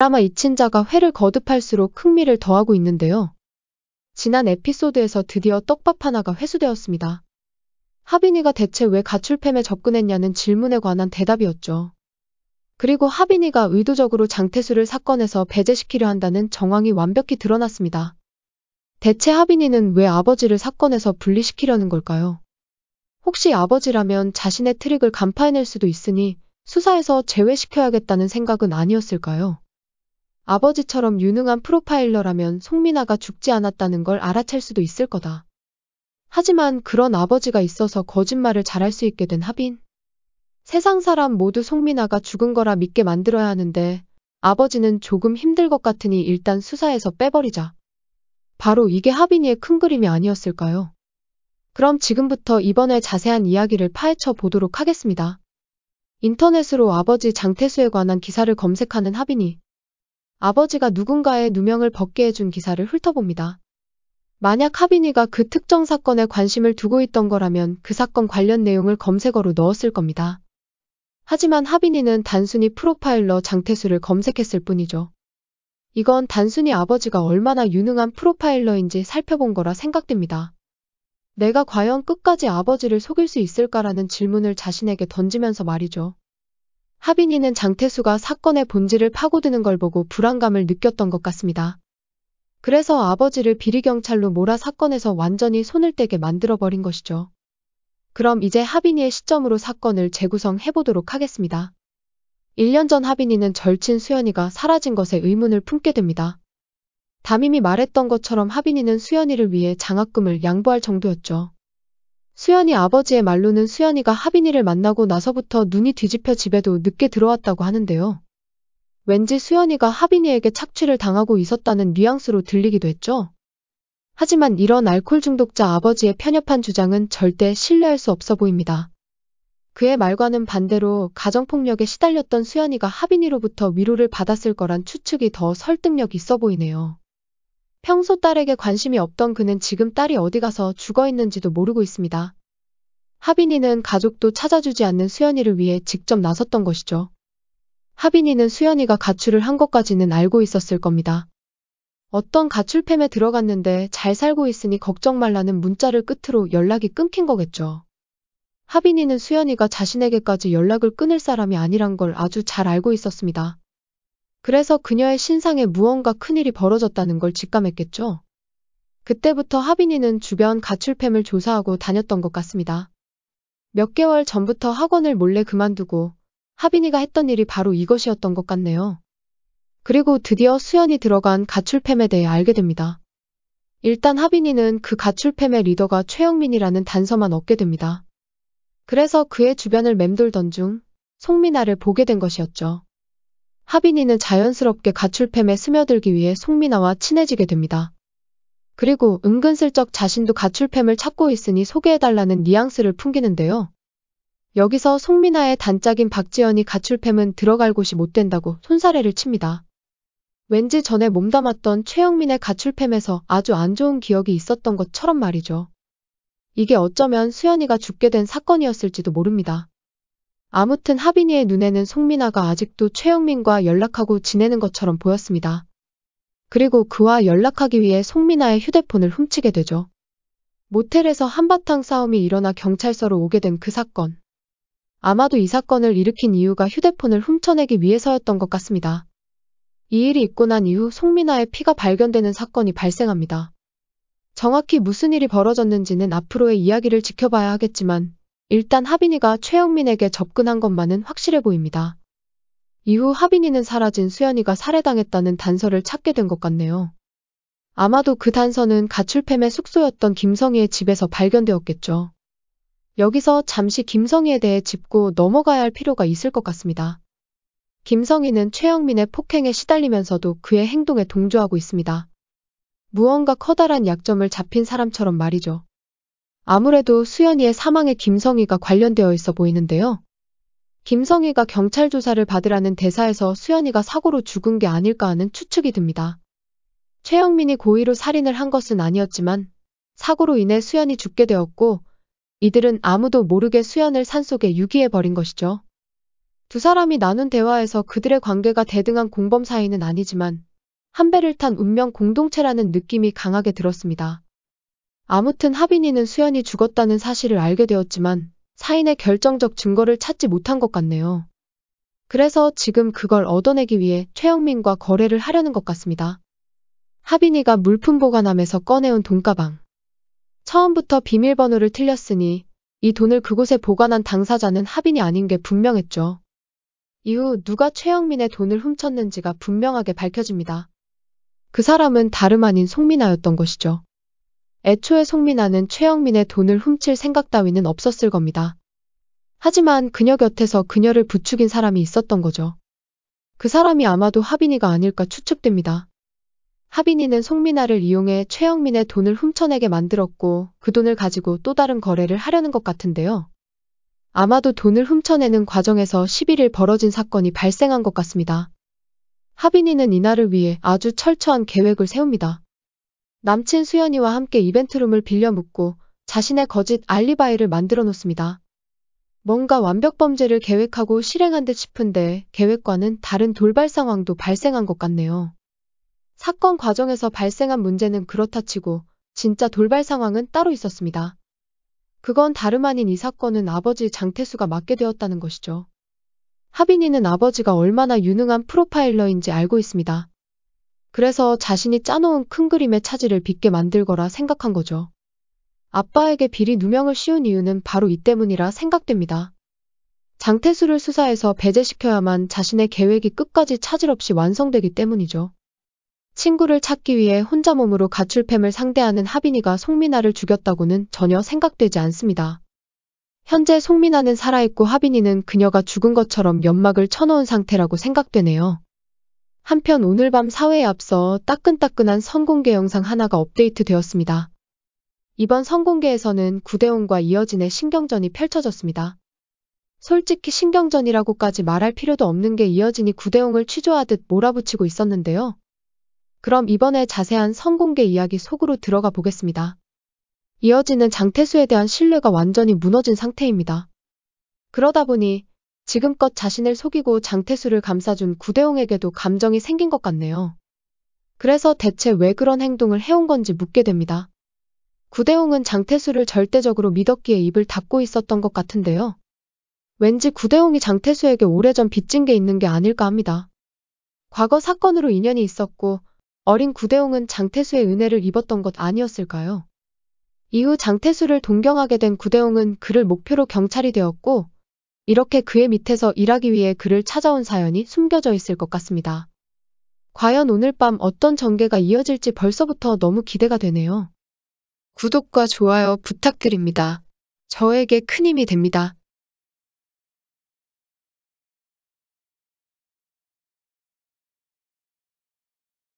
드라마 이친자가 회를 거듭할수록 흥미를 더하고 있는데요. 지난 에피소드에서 드디어 떡밥 하나가 회수되었습니다. 하빈이가 대체 왜 가출팸에 접근했냐는 질문에 관한 대답이었죠. 그리고 하빈이가 의도적으로 장태수를 사건에서 배제시키려 한다는 정황이 완벽히 드러났습니다. 대체 하빈이는 왜 아버지를 사건에서 분리시키려는 걸까요? 혹시 아버지라면 자신의 트릭을 간파해낼 수도 있으니 수사에서 제외시켜야겠다는 생각은 아니었을까요? 아버지처럼 유능한 프로파일러라면 송민아가 죽지 않았다는 걸 알아챌 수도 있을 거다. 하지만 그런 아버지가 있어서 거짓말을 잘할 수 있게 된 하빈. 세상 사람 모두 송민아가 죽은 거라 믿게 만들어야 하는데 아버지는 조금 힘들 것 같으니 일단 수사에서 빼버리자. 바로 이게 하빈이의 큰 그림이 아니었을까요? 그럼 지금부터 이번에 자세한 이야기를 파헤쳐 보도록 하겠습니다. 인터넷으로 아버지 장태수에 관한 기사를 검색하는 하빈이. 아버지가 누군가의 누명을 벗게 해준 기사를 훑어봅니다. 만약 하빈이가 그 특정 사건에 관심을 두고 있던 거라면 그 사건 관련 내용을 검색어로 넣었을 겁니다. 하지만 하빈이는 단순히 프로파일러 장태수를 검색했을 뿐이죠. 이건 단순히 아버지가 얼마나 유능한 프로파일러인지 살펴본 거라 생각됩니다. 내가 과연 끝까지 아버지를 속일 수 있을까라는 질문을 자신에게 던지면서 말이죠. 하빈이는 장태수가 사건의 본질을 파고드는 걸 보고 불안감을 느꼈던 것 같습니다. 그래서 아버지를 비리경찰로 몰아 사건에서 완전히 손을 떼게 만들어버린 것이죠. 그럼 이제 하빈이의 시점으로 사건을 재구성해보도록 하겠습니다. 1년 전 하빈이는 절친 수연이가 사라진 것에 의문을 품게 됩니다. 담임이 말했던 것처럼 하빈이는 수연이를 위해 장학금을 양보할 정도였죠. 수연이 아버지의 말로는 수연이가 하빈이를 만나고 나서부터 눈이 뒤집혀 집에도 늦게 들어왔다고 하는데요. 왠지 수연이가 하빈이에게 착취를 당하고 있었다는 뉘앙스로 들리기도 했죠. 하지만 이런 알코올 중독자 아버지의 편협한 주장은 절대 신뢰할 수 없어 보입니다. 그의 말과는 반대로 가정폭력에 시달렸던 수연이가 하빈이로부터 위로를 받았을 거란 추측이 더 설득력 있어 보이네요. 평소 딸에게 관심이 없던 그는 지금 딸이 어디 가서 죽어 있는지도 모르고 있습니다. 하빈이는 가족도 찾아주지 않는 수연이를 위해 직접 나섰던 것이죠. 하빈이는 수연이가 가출을 한 것까지는 알고 있었을 겁니다. 어떤 가출팸에 들어갔는데 잘 살고 있으니 걱정 말라는 문자를 끝으로 연락이 끊긴 거겠죠. 하빈이는 수연이가 자신에게까지 연락을 끊을 사람이 아니란 걸 아주 잘 알고 있었습니다. 그래서 그녀의 신상에 무언가 큰일이 벌어졌다는 걸 직감했겠죠. 그때부터 하빈이는 주변 가출팸을 조사하고 다녔던 것 같습니다. 몇 개월 전부터 학원을 몰래 그만두고 하빈이가 했던 일이 바로 이것이었던 것 같네요. 그리고 드디어 수연이 들어간 가출팸에 대해 알게 됩니다. 일단 하빈이는 그 가출팸의 리더가 최영민이라는 단서만 얻게 됩니다. 그래서 그의 주변을 맴돌던 중 송민아를 보게 된 것이었죠. 하빈이는 자연스럽게 가출팸에 스며들기 위해 송민아와 친해지게 됩니다. 그리고 은근슬쩍 자신도 가출팸을 찾고 있으니 소개해달라는 뉘앙스를 풍기는데요. 여기서 송민아의 단짝인 박지연이 가출팸은 들어갈 곳이 못 된다고 손사래를 칩니다. 왠지 전에 몸담았던 최영민의 가출팸에서 아주 안 좋은 기억이 있었던 것처럼 말이죠. 이게 어쩌면 수연이가 죽게 된 사건이었을지도 모릅니다. 아무튼 하빈이의 눈에는 송민아가 아직도 최영민과 연락하고 지내는 것처럼 보였습니다. 그리고 그와 연락하기 위해 송민아의 휴대폰을 훔치게 되죠. 모텔에서 한바탕 싸움이 일어나 경찰서로 오게 된 그 사건. 아마도 이 사건을 일으킨 이유가 휴대폰을 훔쳐내기 위해서였던 것 같습니다. 이 일이 있고 난 이후 송민아의 피가 발견되는 사건이 발생합니다. 정확히 무슨 일이 벌어졌는지는 앞으로의 이야기를 지켜봐야 하겠지만 일단 하빈이가 최영민에게 접근한 것만은 확실해 보입니다. 이후 하빈이는 사라진 수연이가 살해당했다는 단서를 찾게 된 것 같네요. 아마도 그 단서는 가출팸의 숙소였던 김성희의 집에서 발견되었겠죠. 여기서 잠시 김성희에 대해 짚고 넘어가야 할 필요가 있을 것 같습니다. 김성희는 최영민의 폭행에 시달리면서도 그의 행동에 동조하고 있습니다. 무언가 커다란 약점을 잡힌 사람처럼 말이죠. 아무래도 수연이의 사망에 김성희가 관련되어 있어 보이는데요. 김성희가 경찰 조사를 받으라는 대사에서 수연이가 사고로 죽은 게 아닐까 하는 추측이 듭니다. 최영민이 고의로 살인을 한 것은 아니었지만 사고로 인해 수연이 죽게 되었고 이들은 아무도 모르게 수연을 산속에 유기해버린 것이죠. 두 사람이 나눈 대화에서 그들의 관계가 대등한 공범 사이는 아니지만 한 배를 탄 운명 공동체라는 느낌이 강하게 들었습니다. 아무튼 하빈이는 수연이 죽었다는 사실을 알게 되었지만 사인의 결정적 증거를 찾지 못한 것 같네요. 그래서 지금 그걸 얻어내기 위해 최영민과 거래를 하려는 것 같습니다. 하빈이가 물품 보관함에서 꺼내온 돈가방. 처음부터 비밀번호를 틀렸으니 이 돈을 그곳에 보관한 당사자는 하빈이 아닌 게 분명했죠. 이후 누가 최영민의 돈을 훔쳤는지가 분명하게 밝혀집니다. 그 사람은 다름 아닌 송민아였던 것이죠. 애초에 송민아는 최영민의 돈을 훔칠 생각 따위는 없었을 겁니다. 하지만 그녀 곁에서 그녀를 부추긴 사람이 있었던 거죠. 그 사람이 아마도 하빈이가 아닐까 추측됩니다. 하빈이는 송민아를 이용해 최영민의 돈을 훔쳐내게 만들었고 그 돈을 가지고 또 다른 거래를 하려는 것 같은데요. 아마도 돈을 훔쳐내는 과정에서 11일 벌어진 사건이 발생한 것 같습니다. 하빈이는 이날을 위해 아주 철저한 계획을 세웁니다. 남친 수연이와 함께 이벤트룸을 빌려 묵고 자신의 거짓 알리바이를 만들어 놓습니다. 뭔가 완벽 범죄를 계획하고 실행한 듯 싶은데 계획과는 다른 돌발 상황도 발생한 것 같네요. 사건 과정에서 발생한 문제는 그렇다 치고 진짜 돌발 상황은 따로 있었습니다. 그건 다름 아닌 이 사건은 아버지 장태수가 맡게 되었다는 것이죠. 하빈이는 아버지가 얼마나 유능한 프로파일러인지 알고 있습니다. 그래서 자신이 짜놓은 큰 그림의 차질을 빚게 만들 거라 생각한 거죠. 아빠에게 비리 누명을 씌운 이유는 바로 이 때문이라 생각됩니다. 장태수를 수사해서 배제시켜야만 자신의 계획이 끝까지 차질 없이 완성되기 때문이죠. 친구를 찾기 위해 혼자 몸으로 가출팸을 상대하는 하빈이가 송민아를 죽였다고는 전혀 생각되지 않습니다. 현재 송민아는 살아있고 하빈이는 그녀가 죽은 것처럼 연막을 쳐놓은 상태라고 생각되네요. 한편 오늘 밤 사회에 앞서 따끈따끈한 선공개 영상 하나가 업데이트 되었습니다. 이번 선공개에서는 구대웅과 이어진의 신경전이 펼쳐졌습니다. 솔직히 신경전이라고까지 말할 필요도 없는 게 이어진이 구대웅을 취조하듯 몰아붙이고 있었는데요. 그럼 이번에 자세한 선공개 이야기 속으로 들어가 보겠습니다. 이어진은 장태수에 대한 신뢰가 완전히 무너진 상태입니다. 그러다 보니 지금껏 자신을 속이고 장태수를 감싸준 구대웅에게도 감정이 생긴 것 같네요. 그래서 대체 왜 그런 행동을 해온 건지 묻게 됩니다. 구대웅은 장태수를 절대적으로 믿었기에 입을 닫고 있었던 것 같은데요. 왠지 구대웅이 장태수에게 오래전 빚진 게 있는 게 아닐까 합니다. 과거 사건으로 인연이 있었고 어린 구대웅은 장태수의 은혜를 입었던 것 아니었을까요? 이후 장태수를 동경하게 된 구대웅은 그를 목표로 경찰이 되었고 이렇게 그의 밑에서 일하기 위해 그를 찾아온 사연이 숨겨져 있을 것 같습니다. 과연 오늘 밤 어떤 전개가 이어질지 벌써부터 너무 기대가 되네요. 구독과 좋아요 부탁드립니다. 저에게 큰 힘이 됩니다.